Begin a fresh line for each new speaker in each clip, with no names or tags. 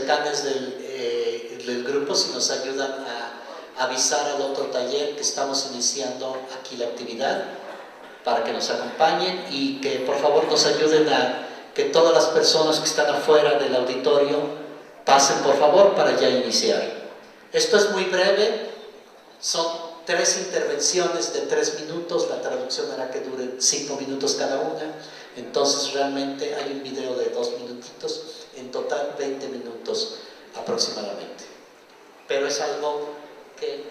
decanes del grupo, si nos ayudan a avisar al otro taller que estamos iniciando aquí la actividad, para que nos acompañen y que por favor nos ayuden a que todas las personas que están afuera del auditorio pasen por favor para ya iniciar. Esto es muy breve, son 3 intervenciones de 3 minutos, la traducción hará que dure 5 minutos cada una, entonces realmente hay un video de 2 minutitos, en total 20 minutos aproximadamente. Pero es algo que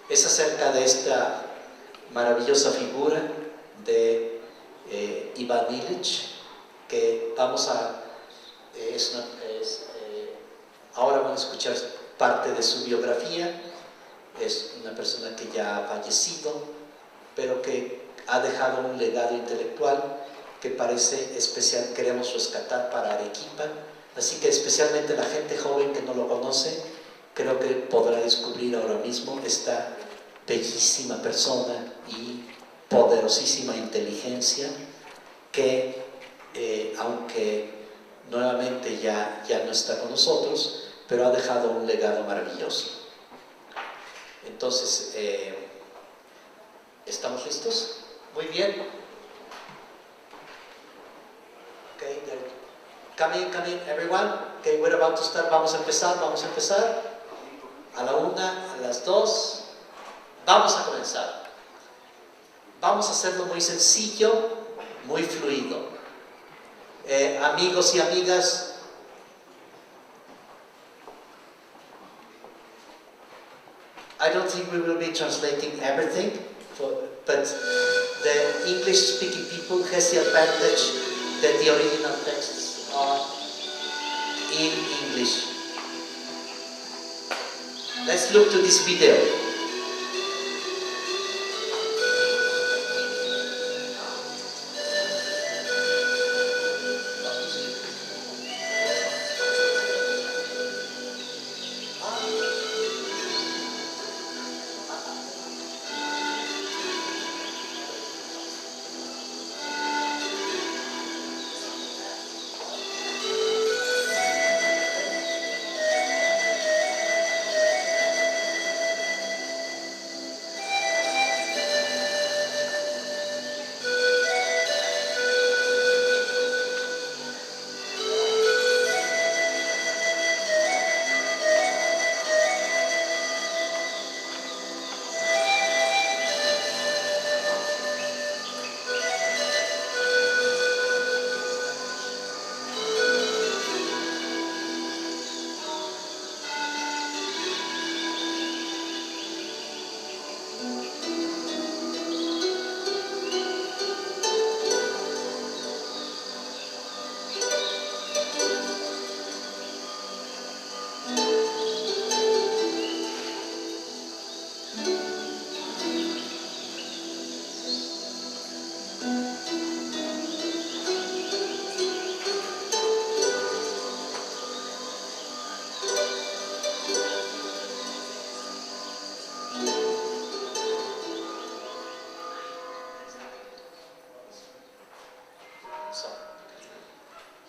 es acerca de esta maravillosa figura de Ivan Illich, que vamos a ahora van a escuchar parte de su biografía. Es una persona que ya ha fallecido, pero que ha dejado un legado intelectual que parece especial, queremos rescatar para Arequipa, así que especialmente la gente joven que no lo conoce, creo que podrá descubrir ahora mismo esta bellísima persona y poderosísima inteligencia que, aunque nuevamente ya no está con nosotros, pero ha dejado un legado maravilloso. Entonces, ¿estamos listos? Muy bien. Okay, come in, everyone. Okay, we're about to start. Vamos a empezar. A la 1, a las 2. Vamos a comenzar. Vamos a hacerlo muy sencillo, muy fluido. Amigos y amigas, I don't think we will be translating everything, but the English-speaking people has the advantage that the original texts are in English. Let's look to this video.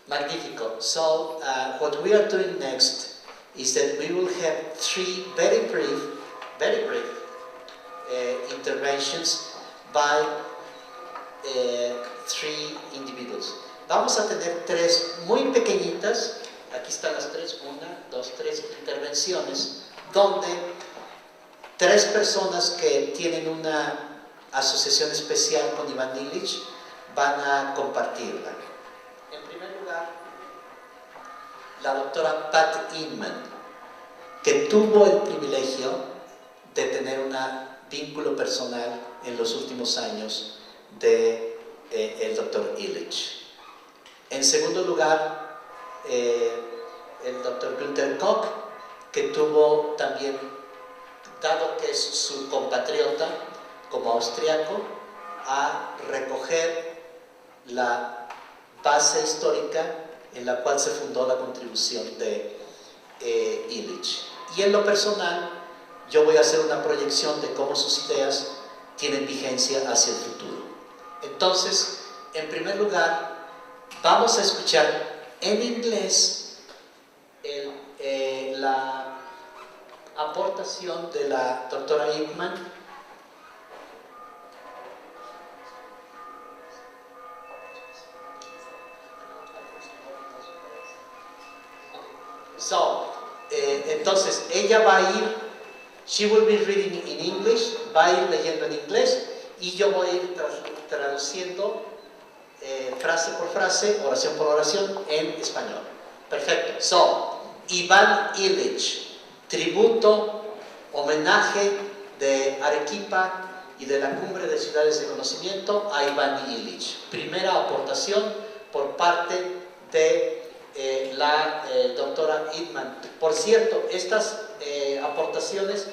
Magnifico. So what we are doing next is that we will have 3 very brief interventions by 3 individuals. Vamos a tener 3 muy pequeñitas, aquí están las 3, 1, 2, 3 intervenciones, donde 3 personas que tienen una asociación especial con Ivan Illich van a compartirla. En primer lugar, la doctora Pat Inman, que tuvo el privilegio de tener un vínculo personal en los últimos años de el doctor Illich. En segundo lugar, el doctor Günther Koch, que tuvo también, dado que es su compatriota como austriaco, a recoger la base histórica en la cual se fundó la contribución de Illich. Y en lo personal, yo voy a hacer una proyección de cómo sus ideas tienen vigencia hacia el futuro. Entonces, en primer lugar, vamos a escuchar en inglés la aportación de la doctora Hickman. Entonces, ella va a ir, she will be reading in English, va a ir leyendo en inglés y yo voy a ir traduciendo frase por frase, oración por oración en español. Perfecto. So, Iván Illich, tributo, homenaje de Arequipa y de la Cumbre de Ciudades de Conocimiento a Iván Illich. Primera aportación por parte de la doctora Hickman. Por cierto, estas aportaciones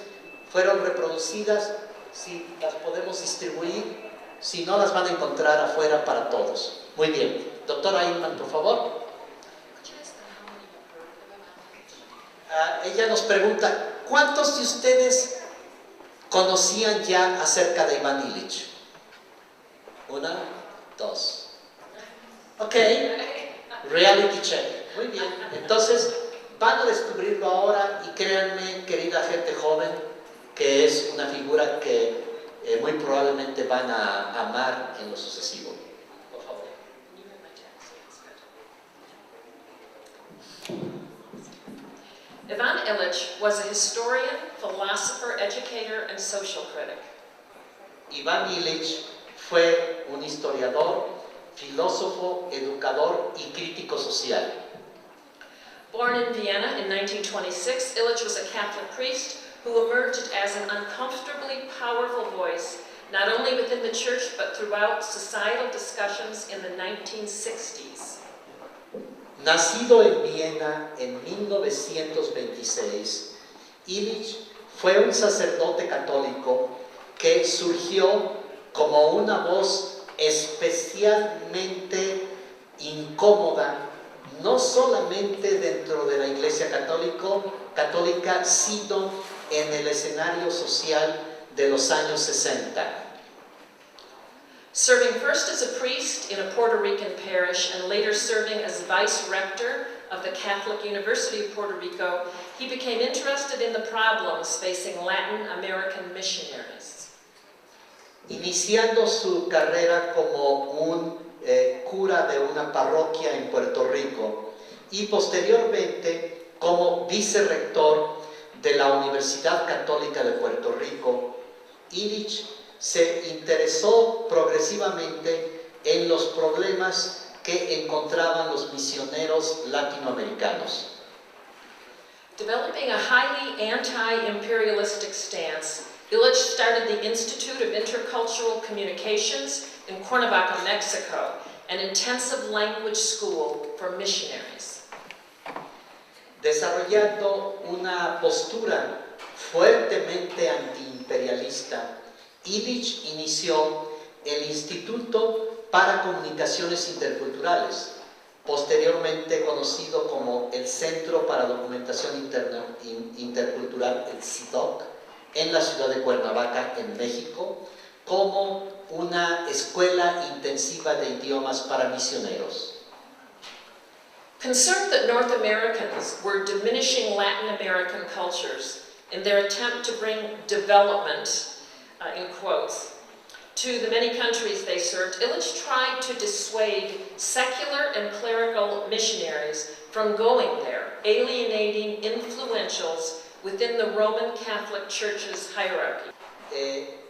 fueron reproducidas, si las podemos distribuir, si no las van a encontrar afuera para todos. Muy bien. Doctora Hickman, por favor. Ella nos pregunta, ¿cuántos de ustedes conocían ya acerca de Iván Illich? Una, dos. Ok. Reality check. Muy bien. Entonces, van a descubrirlo ahora y créanme, querida gente joven, que es una figura que muy probablemente van a amar en lo sucesivo. Por favor.
Ivan Illich was a historian, philosopher, educator, and social critic.
Iván Illich fue un historiador, filósofo, educador y crítico social.
Born in Vienna in 1926, Illich was a Catholic priest who emerged as an uncomfortably powerful voice, not only within the church but throughout societal discussions in the 1960s.
Nacido en Viena en 1926, Illich fue un sacerdote católico que surgió como una voz especialmente incómoda, no solamente dentro de la Iglesia católica, sino en el escenario social de los años 60.
Serving first as a priest in a Puerto Rican parish and later serving as vice rector of the Catholic University of Puerto Rico, he became interested in the problems facing Latin American missionaries.
Iniciando su carrera como un cura de una parroquia en Puerto Rico y posteriormente como vicerrector de la Universidad Católica de Puerto Rico, Illich se interesó progresivamente en los problemas que encontraban los misioneros latinoamericanos.
Developing a highly anti-imperialistic stance, Illich started the Institute of Intercultural Communications in Cuernavaca, Mexico, an intensive language school for missionaries.
Desarrollando una postura fuertemente antiimperialista, Illich inició el Instituto para Comunicaciones Interculturales, posteriormente conocido como el Centro para Documentación Intercultural, el CIDOC, en la ciudad de Cuernavaca, en México, como una escuela intensiva de idiomas para misioneros.
Concerned that North Americans were diminishing Latin American cultures in their attempt to bring development, in quotes, to the many countries they served, Illich tried to dissuade secular and clerical missionaries from going there, alienating influentials within the Roman Catholic Church's hierarchy.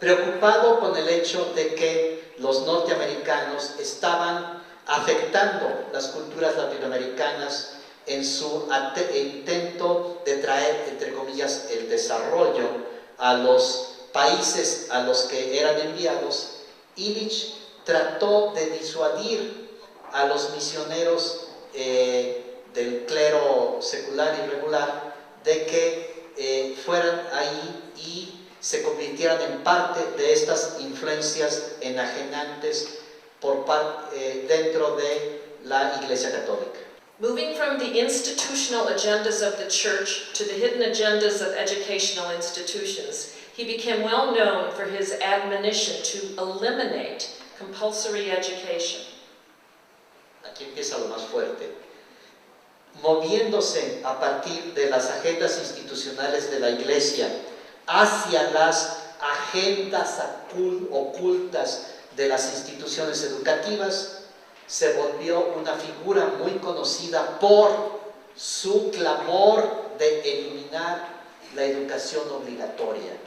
Preocupado con el hecho de que los norteamericanos estaban afectando las culturas latinoamericanas en su intento de traer, entre comillas, el desarrollo a los países a los que eran enviados, Illich trató de disuadir a los misioneros del clero secular y regular de que fueran ahí y se convirtieran en parte de estas influencias enajenantes dentro de la Iglesia Católica.
Moving from the institutional agendas of the church to the hidden agendas of educational institutions, he became well known for his admonition to eliminate compulsory education.
Aquí empieza lo más fuerte. moviéndose a partir de las agendas institucionales de la Iglesia hacia las agendas ocultas de las instituciones educativas, se volvió una figura muy conocida por su clamor de eliminar la educación obligatoria.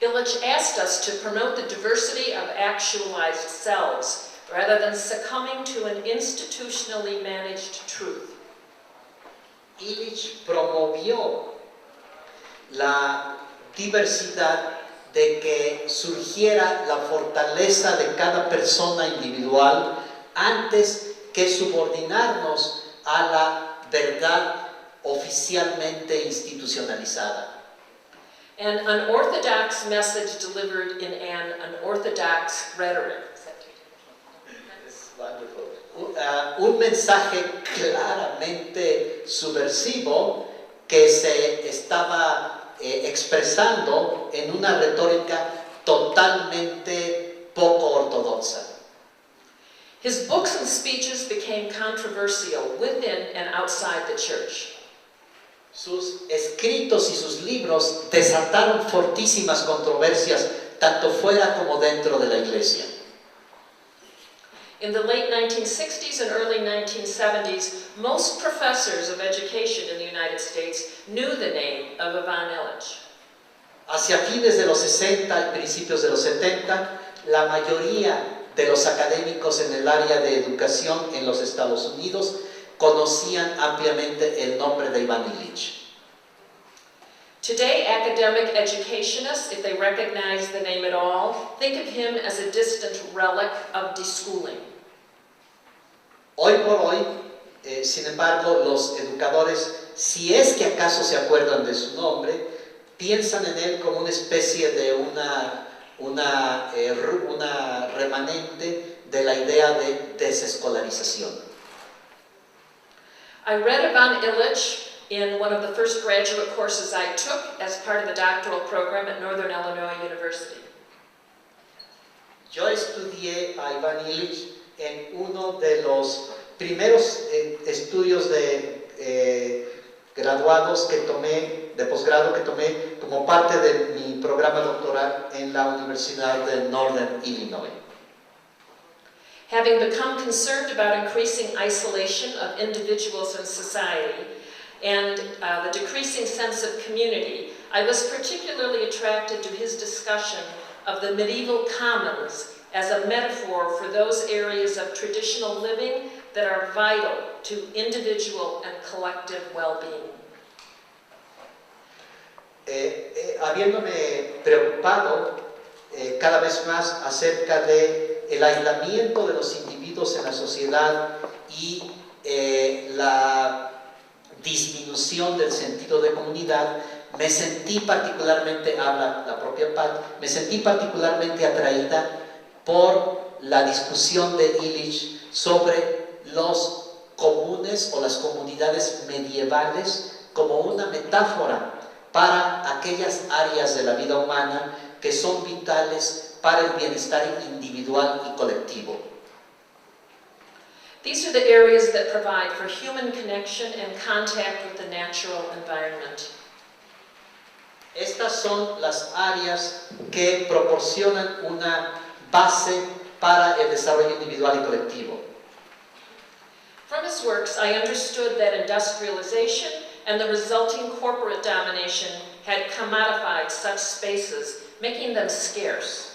Illich asked us to promote the diversity of actualized selves rather than succumbing to an institutionally managed truth.
Illich promovió la diversidad de que surgiera la fortaleza de cada persona individual antes que subordinarnos a la verdad oficialmente institucionalizada.
An unorthodox message delivered in an unorthodox rhetoric.
Un mensaje claramente subversivo que se estaba expresando en una retórica totalmente poco ortodoxa.
His books and speeches became controversial within and outside the church.
Sus escritos y sus libros desataron fortísimas controversias tanto fuera como dentro de la iglesia.
In the late 1960s and early 1970s, most professors of education in the United States knew the name of Ivan Illich.
Hacia fines de los 60 y principios de los 70, la mayoría de los académicos en el área de educación en los Estados Unidos conocían ampliamente el nombre de Ivan Illich.
Today, academic educationists, if they recognize the name at all, think of him as a distant relic of deschooling.
Hoy por hoy, sin embargo, los educadores, si es que acaso se acuerdan de su nombre, piensan en él como una especie de una remanente de la idea de desescolarización.
I read Ivan Illich in one of the first graduate courses I took as part of the doctoral program at Northern Illinois University.
Yo estudié a Ivan Illich en uno de los primeros estudios de graduados que tomé, de posgrado que tomé como parte de mi programa doctoral en la Universidad de Northern Illinois.
Having become concerned about increasing isolation of individuals in society and the decreasing sense of community, I was particularly attracted to his discussion of the medieval commons as a metaphor for those areas of traditional living that are vital to individual and collective well-being.
Habiéndome preocupado cada vez más acerca de el aislamiento de los individuos en la sociedad y la disminución del sentido de comunidad, me sentí particularmente, habla la propia Pat, me sentí particularmente atraída por la discusión de Illich sobre los comunes o las comunidades medievales como una metáfora para aquellas áreas de la vida humana que son vitales para el bienestar individual y colectivo.
These are the areas that provide for human connection and contact with the natural environment.
Estas son las áreas que proporcionan una base para el desarrollo individual y colectivo.
From his works, I understood that industrialization and the resulting corporate domination had commodified such spaces, making them scarce.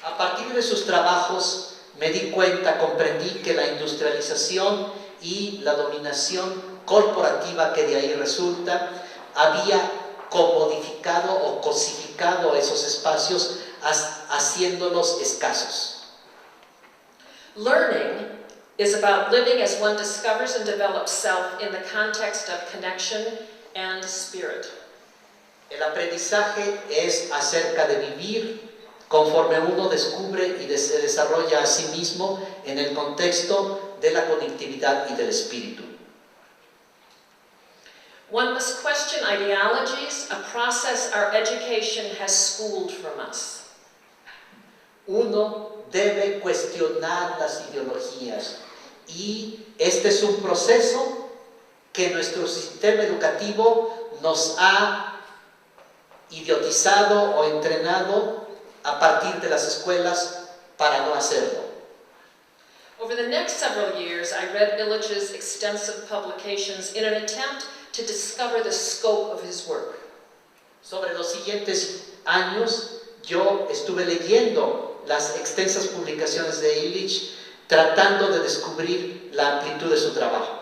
A partir de sus trabajos me di cuenta, comprendí que la industrialización y la dominación corporativa que de ahí resulta había comodificado o cosificado esos espacios, haciéndolos escasos.
Learning is about living as one discovers and develops self in the context of connection and spirit.
El aprendizaje es acerca de vivir conforme uno descubre y se desarrolla a sí mismo en el contexto de la conectividad y del espíritu.
One must question ideologies, a process our education has schooled from us.
Uno debe cuestionar las ideologías y este es un proceso que nuestro sistema educativo nos ha idiotizado o entrenado a partir de las escuelas para no hacerlo.
Over the next several years, I read Illich's extensive publications in an attempt to discover the scope of his work.
Sobre los siguientes años, yo estuve leyendo las extensas publicaciones de Illich, tratando de descubrir la amplitud de su trabajo.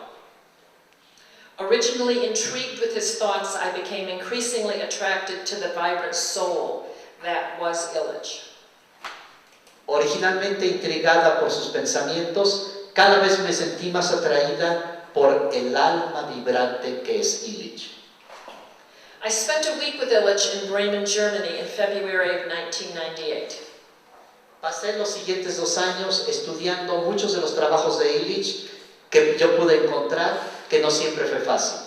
Originally intrigued with his thoughts, I became increasingly attracted to the vibrant soul that was Illich.
Originalmente intrigada por sus pensamientos, cada vez me sentí más atraída por el alma vibrante que es Illich.
I spent a week with Illich in Bremen, Germany in February of 1998.
Pasé los siguientes 2 años estudiando muchos de los trabajos de Illich que yo pude encontrar, que no siempre fue fácil.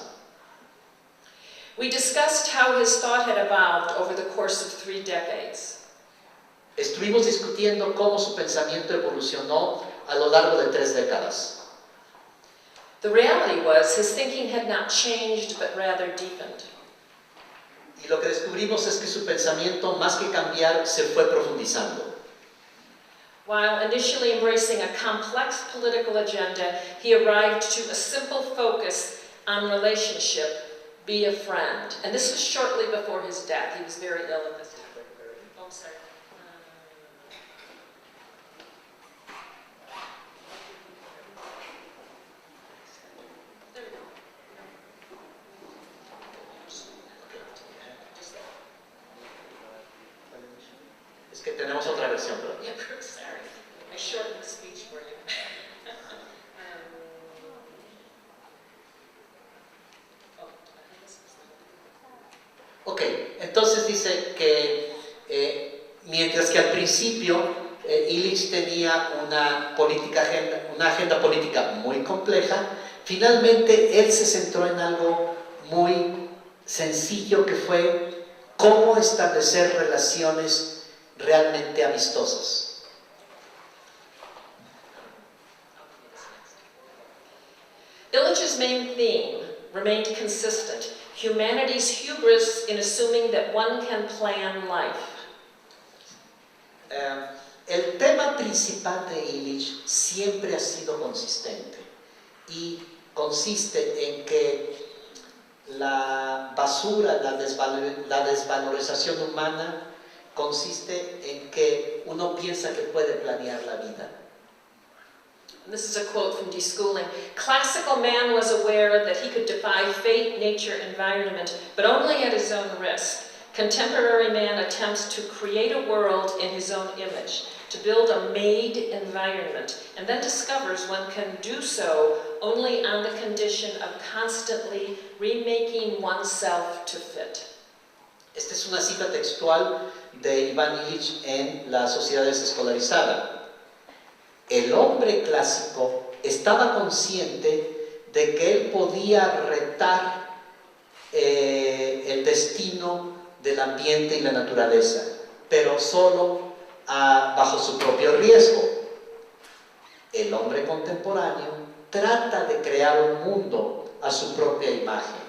We discussed how his thought had evolved over the course of 3 decades.
Estuvimos discutiendo cómo su pensamiento evolucionó a lo largo de 3 décadas.
The reality was his thinking had not changed but rather deepened.
Y lo que descubrimos es que su pensamiento, más que cambiar, se fue profundizando.
While initially embracing a complex political agenda, he arrived to a simple focus on relationship, be a friend. And this was shortly before his death. He was very ill at this time. Oh, I'm sorry. There we go.
Es que tenemos otra versión, pero...
Yeah, sorry. I shortened the speech for you.
Ok, entonces dice que mientras que al principio Illich tenía una agenda política muy compleja, finalmente él se centró en algo muy sencillo, que fue cómo establecer relaciones realmente amistosas.
Illich's main theme remained consistent: humanity's hubris in assuming that one can plan life.
El tema principal de Illich siempre ha sido consistente y consiste en que la basura, la desvalorización humana consiste en que uno piensa que puede planear la vida.
This is a quote from Deschooling. Classical man was aware that he could defy fate, nature, environment, but only at his own risk. Contemporary man attempts to create a world in his own image, to build a made environment, and then discovers one can do so only on the condition of constantly remaking oneself to fit.
Esta es una cita textual de Ivan Illich en La sociedad desescolarizada. El hombre clásico estaba consciente de que él podía retar el destino del ambiente y la naturaleza, pero solo bajo su propio riesgo. El hombre contemporáneo trata de crear un mundo a su propia imagen,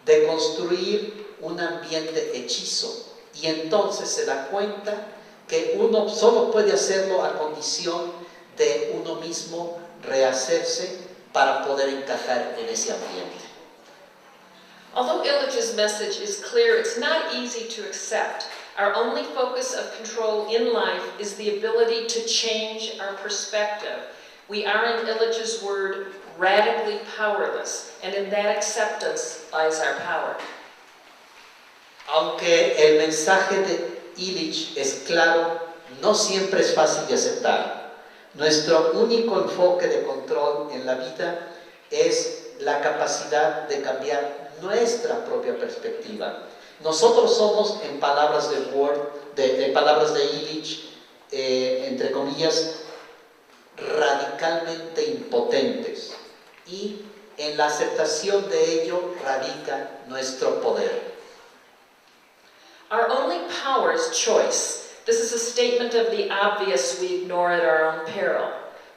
de construir un ambiente hechizo, y entonces se da cuenta que uno solo puede hacerlo a condición de uno mismo rehacerse para poder encajar en ese ambiente.
Although Illich's message is clear, it's not easy to accept. Our only focus of control in life is the ability to change our perspective. We are, in Illich's word, radically powerless, and in that acceptance lies our power.
Aunque el mensaje de Illich es claro, no siempre es fácil de aceptar. Nuestro único enfoque de control en la vida es la capacidad de cambiar nuestra propia perspectiva. Nosotros somos, en palabras de Illich, entre comillas, radicalmente impotentes, y en la aceptación de ello radica nuestro poder.
Our only power is choice. This is a statement of the obvious we ignore at our own peril.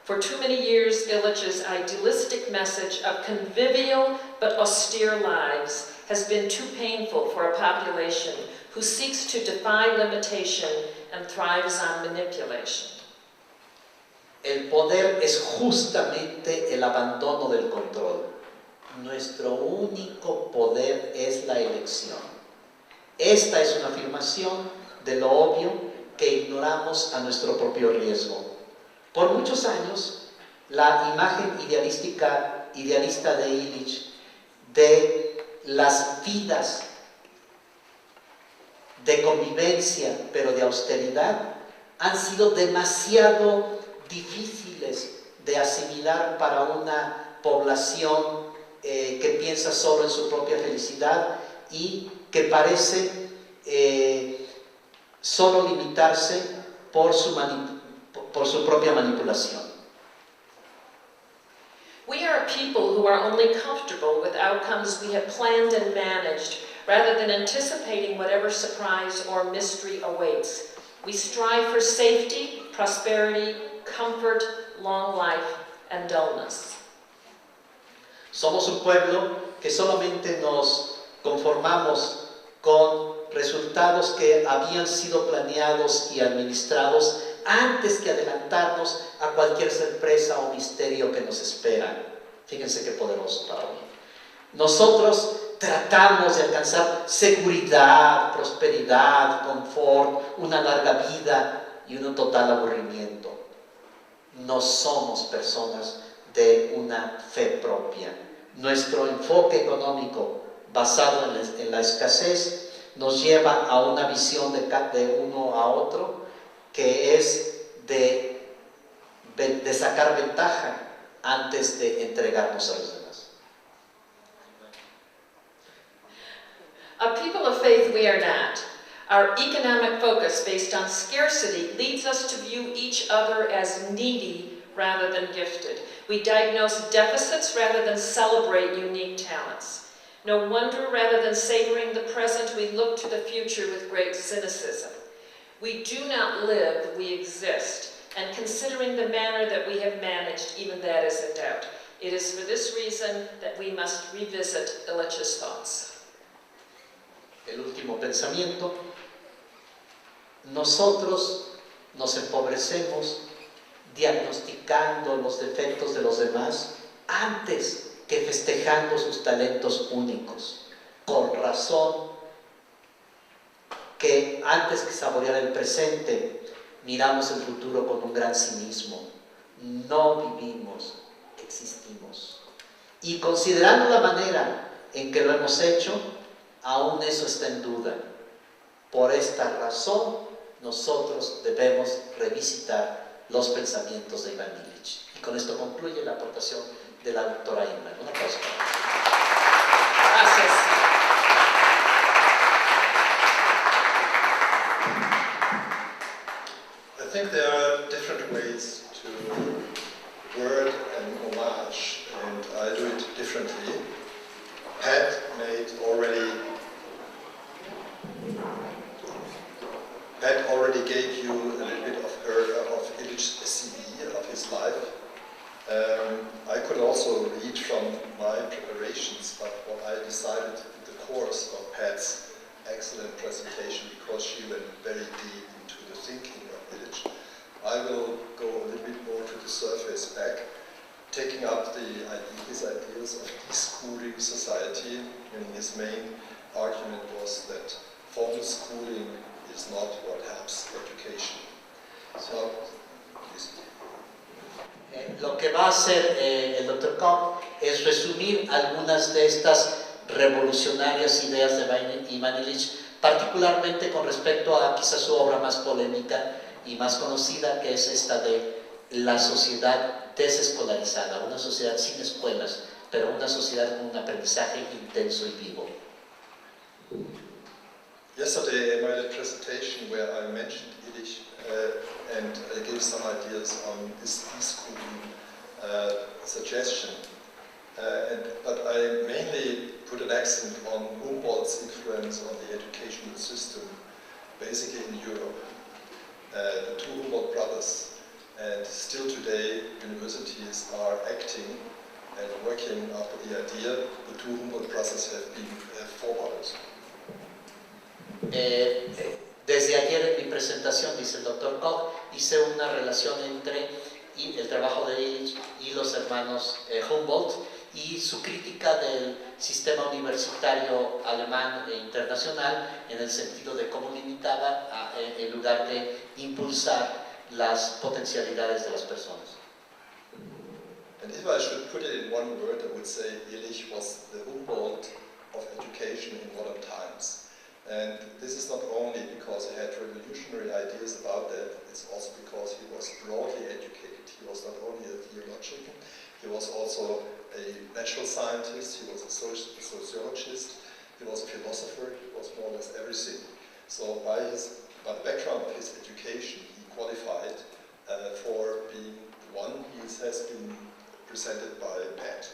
For too many years, Illich's idealistic message of convivial but austere lives has been too painful for a population who seeks to defy limitation and thrives on manipulation.
El poder es justamente el abandono del control. Nuestro único poder es la elección. Esta es una afirmación de lo obvio que ignoramos a nuestro propio riesgo. Por muchos años, la imagen idealista de Illich de las vidas de convivencia, pero de austeridad, han sido demasiado difíciles de asimilar para una población que piensa solo en su propia felicidad y que parece solo limitarse por su propia manipulación.
We are a people who are only comfortable with outcomes we have planned and managed, rather than anticipating whatever surprise or mystery awaits. We strive for safety, prosperity, comfort, long life, and dullness.
Somos un pueblo que solamente nos conformamos con resultados que habían sido planeados y administrados antes que adelantarnos a cualquier sorpresa o misterio que nos espera. Fíjense qué poderoso para mí. Nosotros tratamos de alcanzar seguridad, prosperidad, confort, una larga vida y un total aburrimiento. No somos personas de una fe propia. Nuestro enfoque económico basado en la escasez nos lleva a una visión de uno a otro que es de sacar ventaja antes de entregarnos a los demás.
A people of faith we are not. Our economic focus based on scarcity leads us to view each other as needy rather than gifted. We diagnose deficits rather than celebrate unique talents. No wonder, rather than savoring the present, we look to the future with great cynicism. We do not live, we exist. And considering the manner that we have managed, even that is in doubt. It is for this reason that we must revisit Illich's thoughts.
El último pensamiento. Nosotros nos empobrecemos diagnosticando los defectos de los demás antes que festejando sus talentos únicos. Con razón que antes que saborear el presente, miramos el futuro con un gran cinismo. No vivimos, existimos. Y considerando la manera en que lo hemos hecho, aún eso está en duda. Por esta razón, nosotros debemos revisitar los pensamientos de Ivan Illich. Y con esto concluye la aportación de la doctora Inma. Un aplauso.
Gracias.
I think there are different ways to word an homage, and I do it differently. Pat already gave you a little bit of Illich's CV, of his life. I could also read from my preparations, but what I decided in the course of Pat's excellent presentation, because she went very deep into the thinking of Illich, I will go a little bit more to the surface back, taking up his ideas of deschooling society. And his main argument was that formal schooling is not what helps education. So, please.
Lo que va a hacer el Dr. Koch es resumir algunas de estas revolucionarias ideas de Ivan Illich, particularmente con respecto a quizás su obra más polémica y más conocida, que es esta de la sociedad desescolarizada, una sociedad sin escuelas, pero una sociedad con un aprendizaje intenso y vivo.
Yesterday I made a presentation where I mentioned Illich and I gave some ideas on his deschooling suggestion. But I mainly put an accent on Humboldt's influence on the educational system, basically in Europe. The two Humboldt brothers And still today, universities are acting and working after the idea the two Humboldt process have been forwarded.
Desde ayer en mi presentación, dice el Dr. Koch, hice una relación entre el trabajo de Illich y los hermanos Humboldt y su crítica del sistema universitario alemán e internacional en el sentido de cómo limitaba en lugar de impulsar las potencialidades de las personas.
And if I should put it in one word, I would say Illich was the Humboldt of education in modern times. And this is not only because he had revolutionary ideas about that, it's also because he was broadly educated. He was not only a theologian, he was also a natural scientist, he was a sociologist, he was a philosopher, he was more or less everything. So by the background of his education, he qualified for being the one he has been presented by Pat.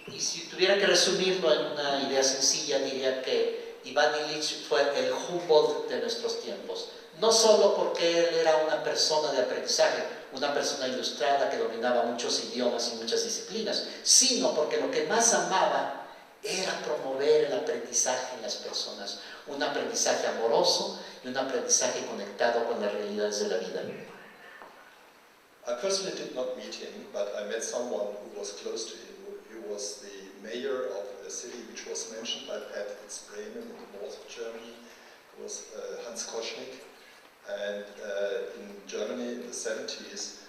Y si tuviera que resumirlo en una idea sencilla, diría que Ivan Illich fue el Humboldt de nuestros tiempos. No solo porque él era una persona de aprendizaje, una persona ilustrada que dominaba muchos idiomas y muchas disciplinas, sino porque lo que más amaba era promover el aprendizaje en las personas, un aprendizaje amoroso y un aprendizaje conectado con las realidades de la vida.
I personally did not meet him, but I met someone who was close to him. He was the mayor of a city which was mentioned by Pat, it's Bremen in the north of Germany. It was Hans Koschnick. And in Germany in the 70s,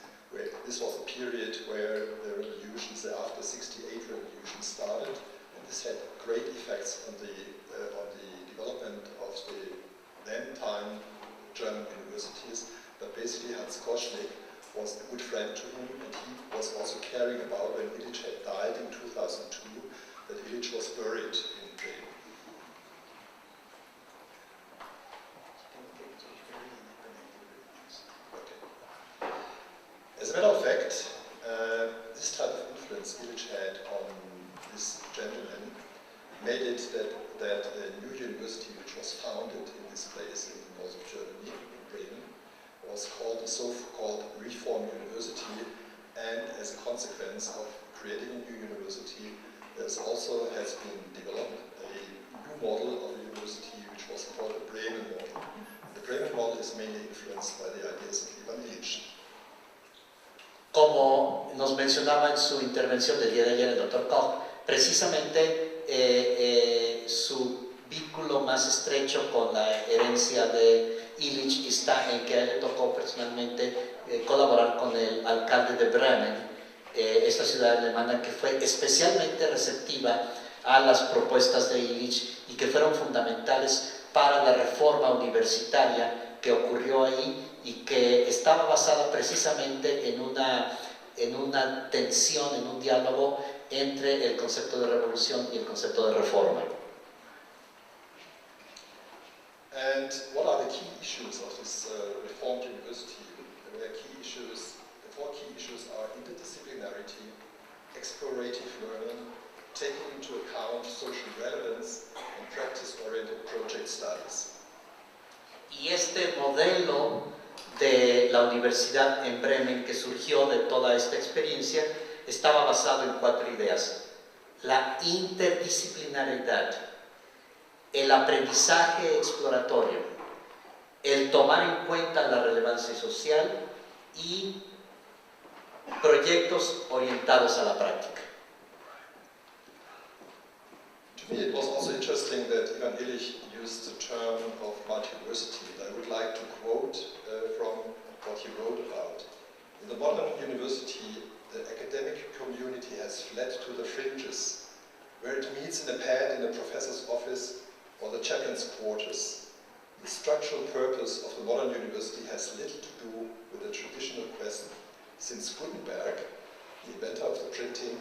this was a period where the revolutions, the after 68 revolution started, and this had great effects on the development of the then time German universities. But basically Hans Koschnick was a good friend to him, and he was also caring about when Illich had died in 2002, that Illich was buried in Bremen. Okay. As a matter of fact, this type of influence Illich had on this gentleman made it that a new university which was founded in this place in the north of Germany, in Bremen, was called the so-called Reform University, and as a consequence of creating a new university, there also has been developed a new model of a university which was called the Bremen model. The Bremen model is mainly influenced by the ideas of Ivan Illich.
Como nos mencionaba en su intervención del día de ayer el Dr. Koch, precisamente su vínculo más estrecho con la herencia de Illich está en que a él le tocó personalmente colaborar con el alcalde de Bremen, esta ciudad alemana que fue especialmente receptiva a las propuestas de Illich y que fueron fundamentales para la reforma universitaria que ocurrió ahí y que estaba basada precisamente en una tensión, en un diálogo entre el concepto de revolución y el concepto de reforma.
And what are the key issues of this Reformed University? The key issues, the four key issues are interdisciplinarity, explorative learning, taking into account social relevance, and practice-oriented project studies.
Y este modelo de la universidad en Bremen que surgió de toda esta experiencia estaba basado en cuatro ideas: la interdisciplinariedad, el aprendizaje exploratorio, el tomar en cuenta la relevancia social y proyectos orientados a la práctica.
To me, it was also interesting that Ivan Illich used the term of multiversity. I would like to quote from what he wrote about. In the modern university, the academic community has fled to the fringes, where it meets in a pad in a professor's office or the chaplain's quarters. The structural purpose of the modern university has little to do with the traditional quest. Since Gutenberg, the inventor of the printing,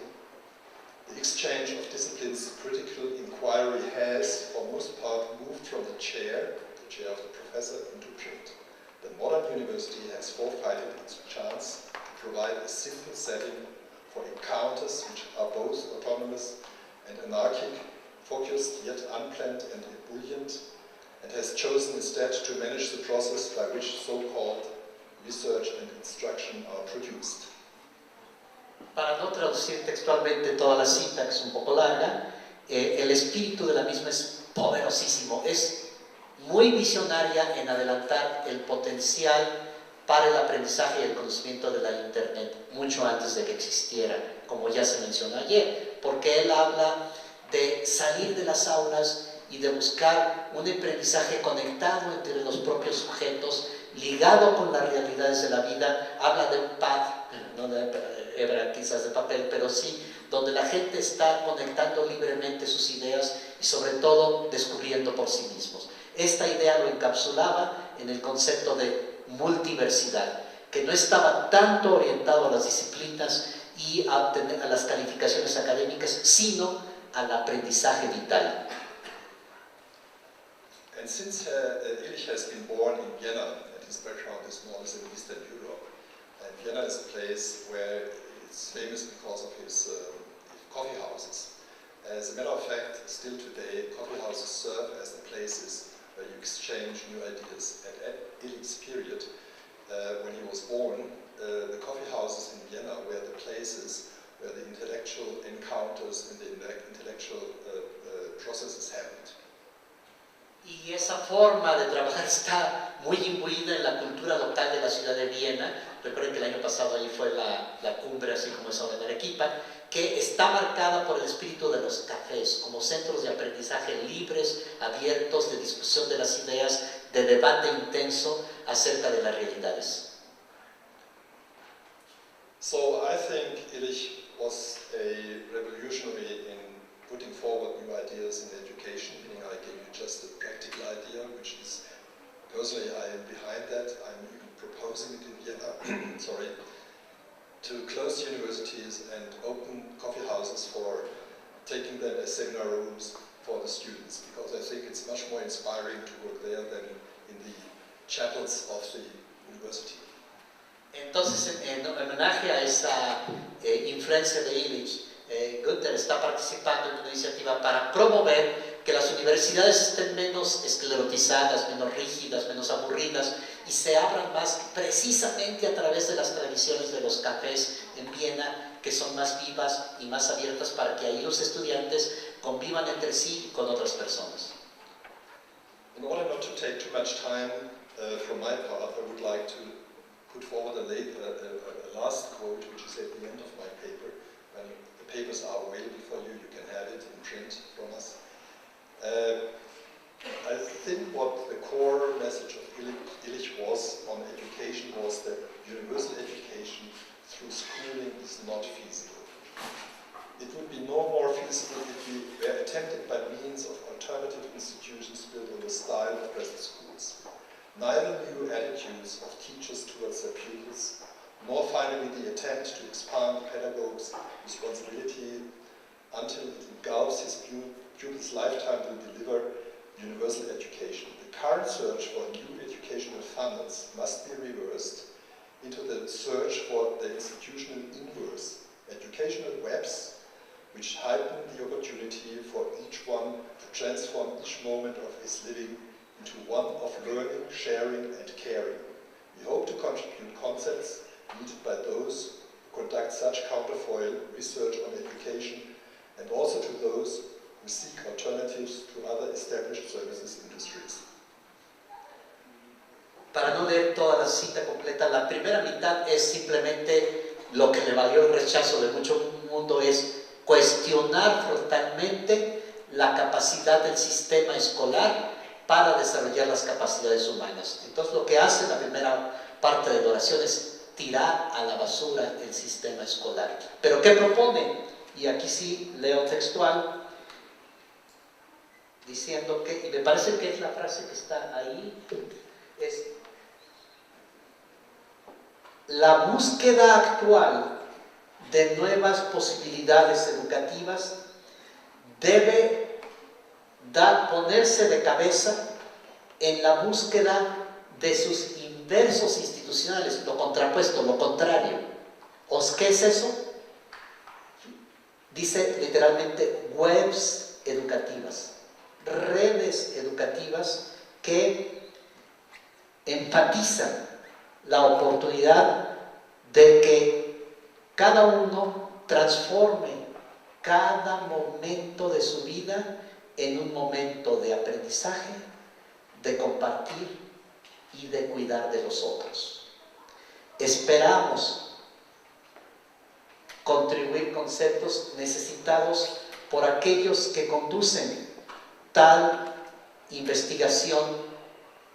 the exchange of disciplines, critical inquiry has, for most part, moved from the chair of the professor, into print. The modern university has forfeited its chance to provide a simple setting for encounters which are both autonomous and anarchic, focused yet unplanned and ebullient, and has chosen instead to manage the process by which so-called research and instruction are produced.
Para no traducir textualmente toda la cita, que es un poco larga, el espíritu de la misma es poderosísimo, es muy visionaria en adelantar el potencial para el aprendizaje y el conocimiento de la Internet, mucho antes de que existiera, como ya se mencionó ayer, porque él habla de salir de las aulas y de buscar un aprendizaje conectado entre los propios sujetos, ligado con las realidades de la vida. Habla de un pad, no de hebra quizás de papel, pero sí donde la gente está conectando libremente sus ideas y sobre todo descubriendo por sí mismos. Esta idea lo encapsulaba en el concepto de multiversidad, que no estaba tanto orientado a las disciplinas y a las calificaciones académicas, sino al aprendizaje vital.
And since Illich has been born in Vienna, and his background is more or less in Eastern Europe, and Vienna is a place where it's famous because of his coffee houses. As a matter of fact, still today, coffee houses serve as the places where you exchange new ideas. At Illich's period, when he was born, the coffee houses in Vienna were the places where the intellectual encounters and the intellectual processes happened.
Y esa forma de trabajar está muy imbuida en la cultura local de la ciudad de Viena. Recuerden que el año pasado ahí fue la cumbre, así como es ahora en Arequipa, que está marcada por el espíritu de los cafés, como centros de aprendizaje libres, abiertos, de discusión de las ideas, de debate intenso acerca de las realidades.
So I think Illich was a revolutionary in putting forward new ideas in education. I gave you just a practical idea, which is, personally, I am behind that. I'm even proposing it in Vienna, sorry, to close universities and open coffee houses for taking them as seminar rooms for the students, because I think it's much more inspiring to work there than in the chapels of the university.
Entonces, en homenaje a esa influencia de Illich, Gunther está participando en una iniciativa para promover que las universidades estén menos esclerotizadas, menos rígidas, menos aburridas y se abran más precisamente a través de las tradiciones de los cafés en Viena, que son más vivas y más abiertas para que ahí los estudiantes convivan entre sí y con otras personas.
In order not to take too much time from my part, I would like to put forward a last quote, which is at the end of my paper. When the papers are available for you, you can have it in print from us. I think what the core message of Illich was on education was that universal education through schooling is not feasible. It would be no more feasible if we were attempted by means of alternative institutions built on the style of present schools. Neither new attitudes of teachers towards their pupils, nor finally the attempt to expand the pedagogue's responsibility until it engulfs his pupil's lifetime will deliver universal education. The current search for new educational fundaments must be reversed into the search for the institutional inverse, educational webs which heighten the opportunity for each one to transform each moment of his living into one of learning, sharing and caring. We hope to contribute concepts needed by those who conduct such counterfoil research on education and also to those who seek alternatives to other established services industries.
Para no leer toda la cita completa, la primera mitad es simplemente lo que le valió el rechazo de mucho mundo, es cuestionar frontalmente la capacidad del sistema escolar para desarrollar las capacidades humanas. Entonces lo que hace la primera parte de la oración es tirar a la basura el sistema escolar. ¿Pero qué propone? Y aquí sí leo textual, diciendo que, y me parece que es la frase que está ahí, es: la búsqueda actual de nuevas posibilidades educativas debe ponerse de cabeza en la búsqueda de sus inversos institucionales, lo contrapuesto, lo contrario. ¿Qué es eso? Dice literalmente webs educativas, redes educativas que enfatizan la oportunidad de que cada uno transforme cada momento de su vida en un momento de aprendizaje, de compartir y de cuidar de los otros. Esperamos contribuir conceptos necesitados por aquellos que conducen tal investigación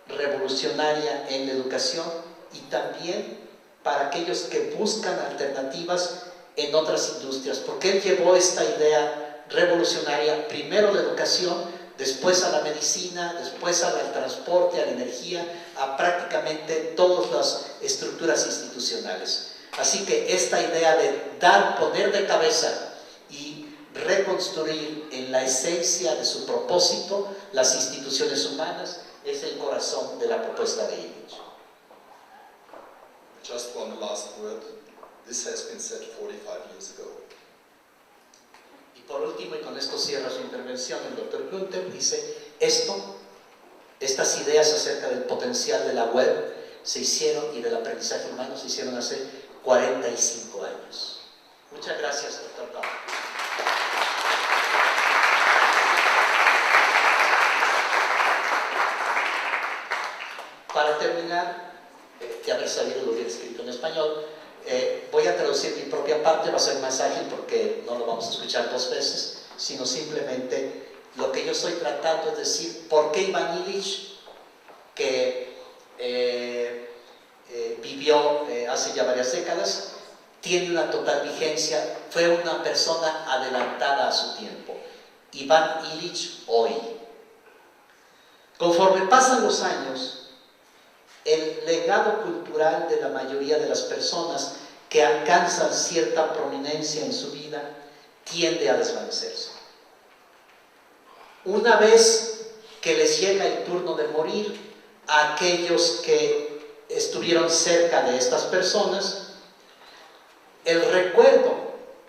revolucionaria en la educación y también para aquellos que buscan alternativas en otras industrias, porque él llevó esta idea revolucionaria primero a la educación, después a la medicina, después al transporte, a la energía, a prácticamente todas las estructuras institucionales. Así que esta idea de poner de cabeza y reconstruir en la esencia de su propósito las instituciones humanas es el corazón de la propuesta de Illich.
Just one last word. This has been said 45 years ago.
Y por último, y con esto cierra su intervención, el Dr. Günther dice, estas ideas acerca del potencial de la web se hicieron, y del aprendizaje humano se hicieron hace 45 años. Muchas gracias, Dr. Bauer. Para terminar, de haber sabido lo hubiera escrito en español, voy a traducir mi propia parte, va a ser más ágil porque no lo vamos a escuchar dos veces, sino simplemente lo que yo estoy tratando es decir, ¿por qué Ivan Illich, que vivió hace ya varias décadas, tiene una total vigencia, fue una persona adelantada a su tiempo? Ivan Illich hoy. Conforme pasan los años, el legado cultural de la mayoría de las personas que alcanzan cierta prominencia en su vida tiende a desvanecerse. Una vez que les llega el turno de morir, a aquellos que estuvieron cerca de estas personas, el recuerdo,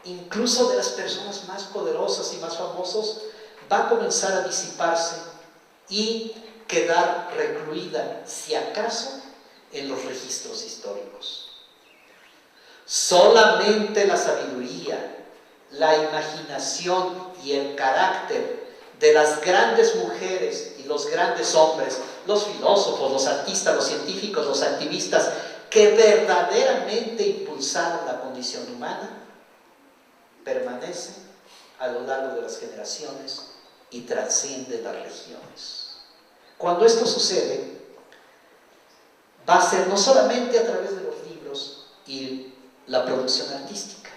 incluso de las personas más poderosas y más famosos, va a comenzar a disiparse y quedar recluida, si acaso, en los registros históricos. Solamente la sabiduría, la imaginación y el carácter de las grandes mujeres y los grandes hombres, los filósofos, los artistas, los científicos, los activistas, que verdaderamente impulsaron la condición humana, permanecen a lo largo de las generaciones y trascienden las regiones. Cuando esto sucede, va a ser no solamente a través de los libros y la producción artística,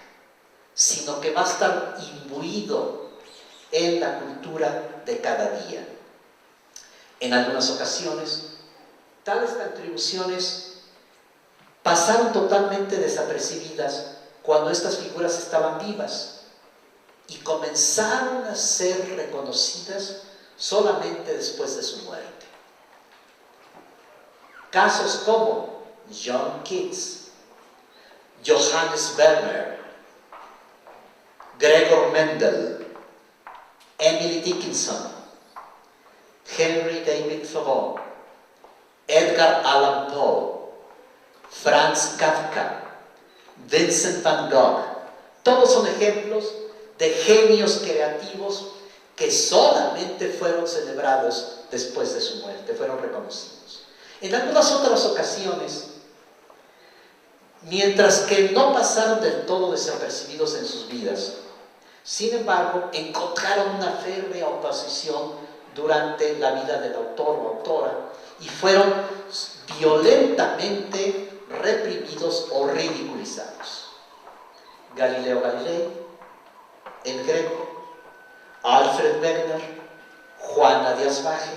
sino que va a estar imbuido en la cultura de cada día. En algunas ocasiones, tales contribuciones pasaron totalmente desapercibidas cuando estas figuras estaban vivas y comenzaron a ser reconocidas solamente después de su muerte. Casos como John Keats, Johannes Vermeer, Gregor Mendel, Emily Dickinson, Henry David Thoreau, Edgar Allan Poe, Franz Kafka, Vincent van Gogh, todos son ejemplos de genios creativos que solamente fueron celebrados después de su muerte, fueron reconocidos. En algunas otras ocasiones, mientras que no pasaron del todo desapercibidos en sus vidas, sin embargo, encontraron una férrea oposición durante la vida del autor o autora y fueron violentamente reprimidos o ridiculizados. Galileo Galilei, el Greco, Alfred Wegener, Juana Díaz Baje,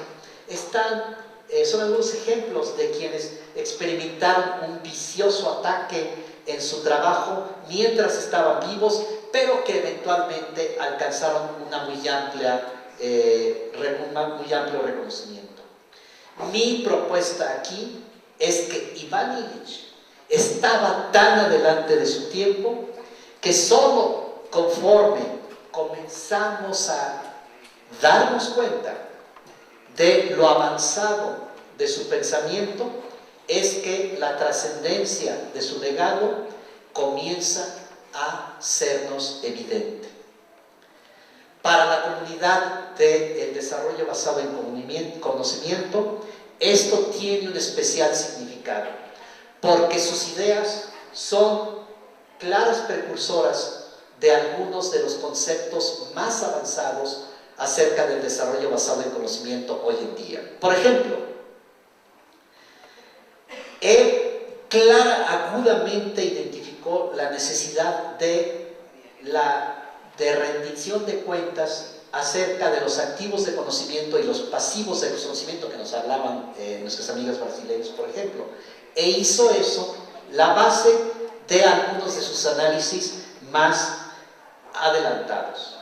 son algunos ejemplos de quienes experimentaron un vicioso ataque en su trabajo mientras estaban vivos, pero que eventualmente alcanzaron un muy amplio reconocimiento. Mi propuesta aquí es que Ivan Illich estaba tan adelante de su tiempo que solo conforme comenzamos a darnos cuenta de lo avanzado de su pensamiento es que la trascendencia de su legado comienza a sernos evidente. Para la comunidad del desarrollo basado en conocimiento, esto tiene un especial significado, porque sus ideas son claras precursoras de algunos de los conceptos más avanzados acerca del desarrollo basado en conocimiento hoy en día. Por ejemplo, él agudamente identificó la necesidad de rendición de cuentas acerca de los activos de conocimiento y los pasivos de conocimiento que nos hablaban nuestras amigas brasileñas, por ejemplo. E hizo eso la base de algunos de sus análisis más adelantados.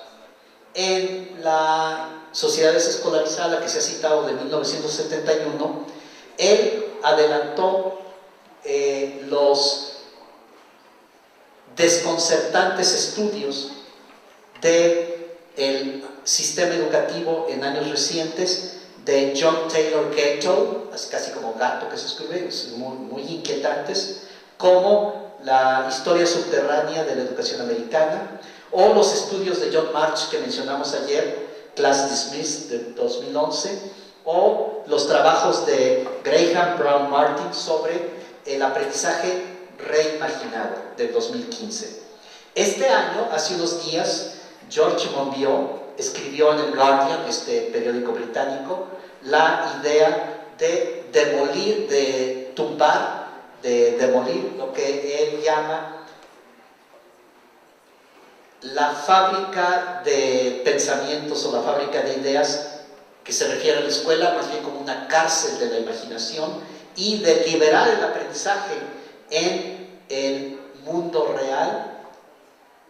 En la Sociedad Desescolarizada, que se ha citado de 1971, él adelantó los desconcertantes estudios del sistema educativo en años recientes de John Taylor Gatto, casi como gato que se escribe, muy inquietantes, como la historia subterránea de la educación americana, o los estudios de John March que mencionamos ayer, Class Dismissed de 2011, o los trabajos de Graham Brown Martin sobre el aprendizaje reimaginado del 2015. Este año, hace unos días, George Monbiot escribió en el Guardian, este periódico británico, la idea de demolir, de tumbar, de demolir lo que él llama la fábrica de pensamientos o la fábrica de ideas, que se refiere a la escuela más bien como una cárcel de la imaginación, y de liberar el aprendizaje en el mundo real,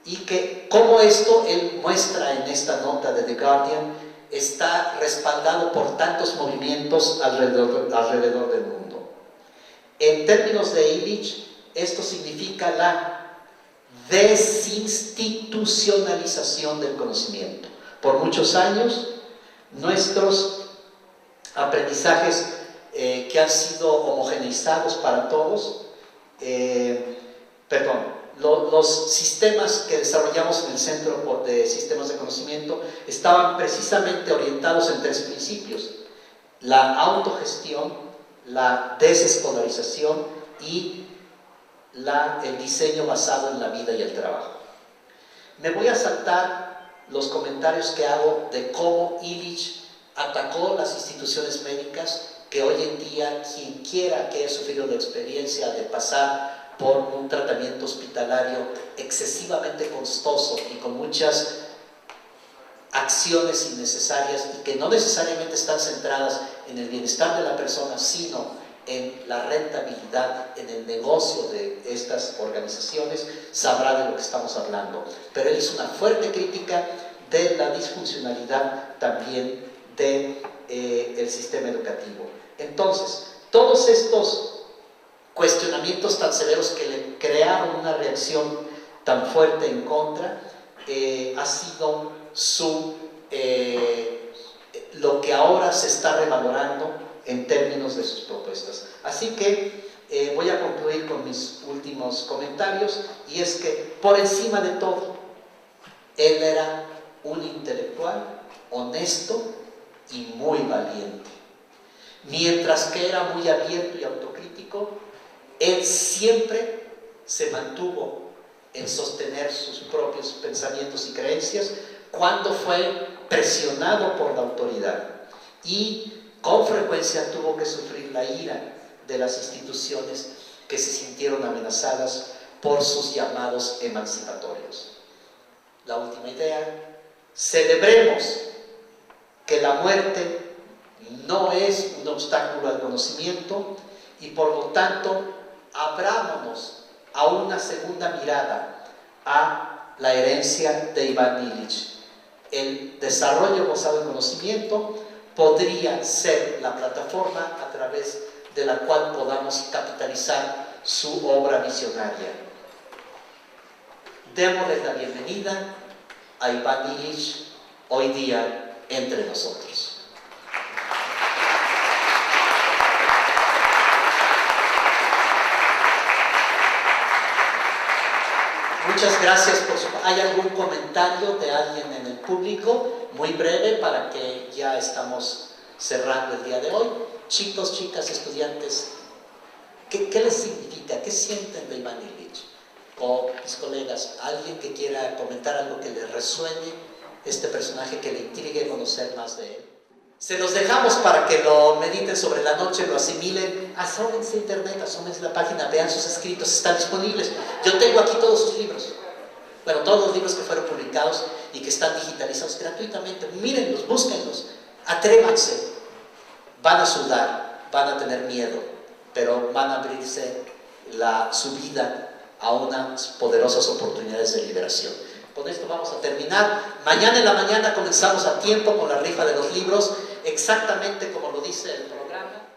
y que como esto él muestra en esta nota de The Guardian está respaldado por tantos movimientos alrededor del mundo. En términos de Illich, esto significa la desinstitucionalización del conocimiento. Por muchos años, nuestros aprendizajes que han sido homogeneizados para todos, los sistemas que desarrollamos en el Centro de Sistemas de Conocimiento estaban precisamente orientados en tres principios: la autogestión, la desescolarización y el diseño basado en la vida y el trabajo. Me voy a saltar los comentarios que hago de cómo Illich atacó las instituciones médicas, que hoy en día quien quiera que haya sufrido la experiencia de pasar por un tratamiento hospitalario excesivamente costoso y con muchas acciones innecesarias y que no necesariamente están centradas en el bienestar de la persona, sino en la rentabilidad, en el negocio de estas organizaciones, sabrá de lo que estamos hablando. Pero él hizo una fuerte crítica de la disfuncionalidad también del sistema educativo. Entonces, todos estos cuestionamientos tan severos que le crearon una reacción tan fuerte en contra, ha sido lo que ahora se está revalorando en términos de sus propuestas. Así que voy a concluir con mis últimos comentarios, y es que por encima de todo, él era un intelectual honesto y muy valiente. Mientras que era muy abierto y autocrítico, él siempre se mantuvo en sostener sus propios pensamientos y creencias cuando fue presionado por la autoridad, y con frecuencia tuvo que sufrir la ira de las instituciones que se sintieron amenazadas por sus llamados emancipatorios. La última idea: celebremos que la muerte no es un obstáculo al conocimiento, y por lo tanto abrámonos a una segunda mirada a la herencia de Iván Illich. El desarrollo basado en conocimiento podría ser la plataforma a través de la cual podamos capitalizar su obra visionaria. Démosles la bienvenida a Iván Illich hoy día entre nosotros. Muchas gracias por su... ¿Hay algún comentario de alguien en el público? Muy breve para que ya estamos cerrando el día de hoy. Chicos, chicas, estudiantes, ¿qué les significa? ¿Qué sienten de Iván Ilich? O mis colegas, alguien que quiera comentar algo que les resuene este personaje, que le intrigue conocer más de él. Se los dejamos para que lo mediten sobre la noche, lo asimilen. Asómense a internet, asómense a la página, vean sus escritos, están disponibles. Yo tengo aquí todos sus libros. Bueno, todos los libros que fueron publicados y que están digitalizados gratuitamente. Mírenlos, búsquenlos, atrévanse. Van a sudar, van a tener miedo, pero van a abrirse su vida a unas poderosas oportunidades de liberación. Con esto vamos a terminar. Mañana en la mañana comenzamos a tiempo con la rifa de los libros, exactamente como lo dice el programa.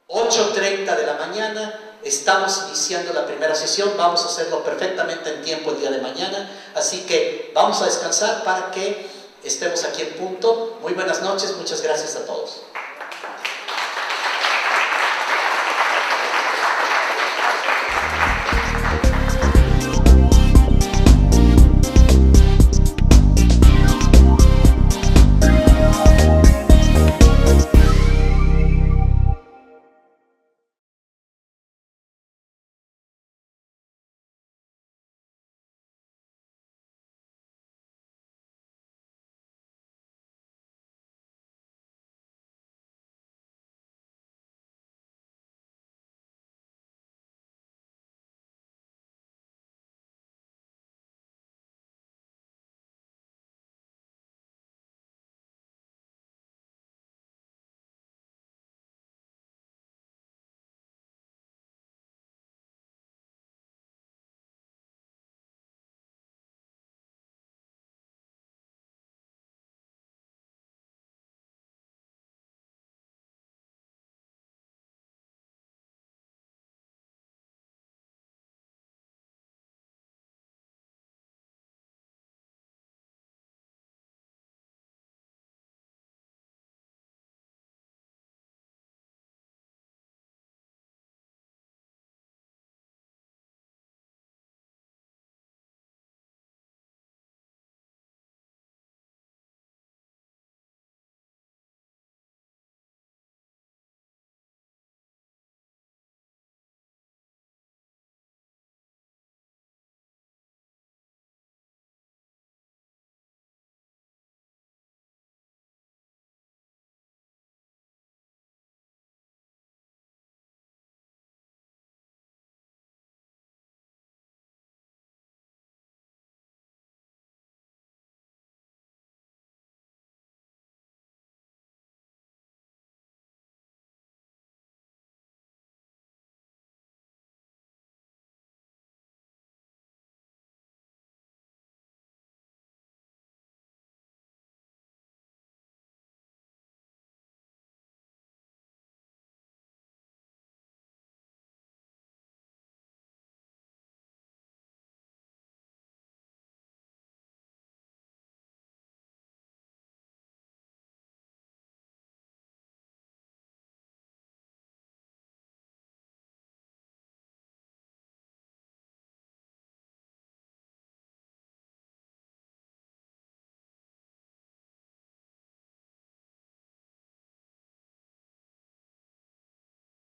8:30 de la mañana, estamos iniciando la primera sesión, vamos a hacerlo perfectamente en tiempo el día de mañana, así que vamos a descansar para que estemos aquí en punto. Muy buenas noches, muchas gracias a todos.